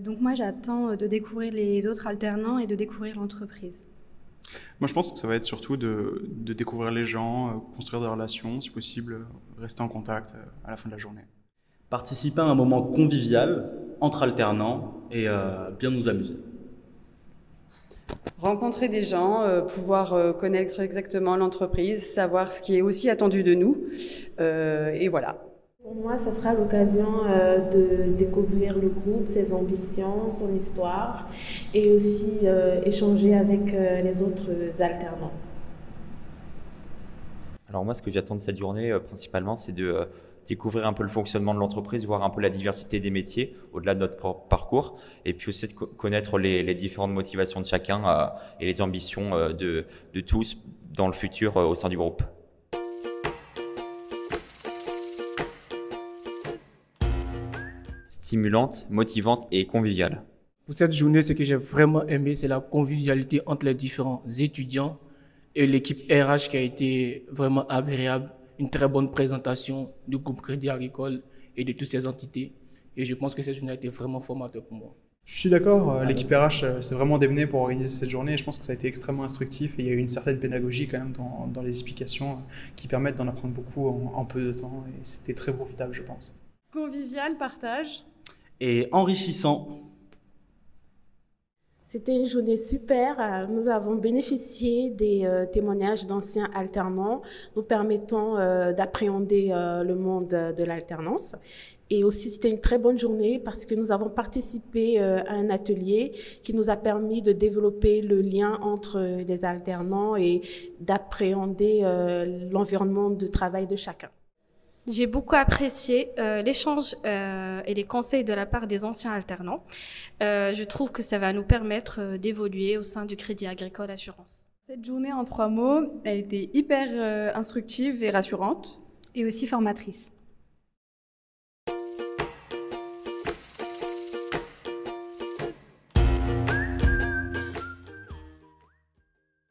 Donc moi, j'attends de découvrir les autres alternants et de découvrir l'entreprise. Moi, je pense que ça va être surtout de découvrir les gens, construire des relations, si possible, rester en contact à la fin de la journée. Participer à un moment convivial entre alternants et bien nous amuser. Rencontrer des gens, pouvoir connaître exactement l'entreprise, savoir ce qui est aussi attendu de nous, et voilà. Pour moi, ce sera l'occasion de découvrir le groupe, ses ambitions, son histoire et aussi échanger avec les autres alternants. Alors moi, ce que j'attends de cette journée, principalement, c'est de découvrir un peu le fonctionnement de l'entreprise, voir un peu la diversité des métiers au-delà de notre propre parcours, et puis aussi de connaître les différentes motivations de chacun et les ambitions de tous dans le futur au sein du groupe. Stimulante, motivante et conviviale. Pour cette journée, ce que j'ai vraiment aimé, c'est la convivialité entre les différents étudiants et l'équipe RH qui a été vraiment agréable. Une très bonne présentation du groupe Crédit Agricole et de toutes ces entités. Et je pense que cette journée a été vraiment formateur pour moi. Je suis d'accord, l'équipe RH s'est vraiment démenée pour organiser cette journée et je pense que ça a été extrêmement instructif et il y a eu une certaine pédagogie quand même dans les explications qui permettent d'en apprendre beaucoup en peu de temps et c'était très profitable, je pense. Convivial, partage. Et enrichissant. C'était une journée super. Nous avons bénéficié des témoignages d'anciens alternants, nous permettant d'appréhender le monde de l'alternance. Et aussi, c'était une très bonne journée parce que nous avons participé à un atelier qui nous a permis de développer le lien entre les alternants et d'appréhender l'environnement de travail de chacun. J'ai beaucoup apprécié l'échange et les conseils de la part des anciens alternants. Je trouve que ça va nous permettre d'évoluer au sein du Crédit Agricole Assurance. Cette journée en 3 mots, elle était hyper instructive et rassurante. Et aussi formatrice.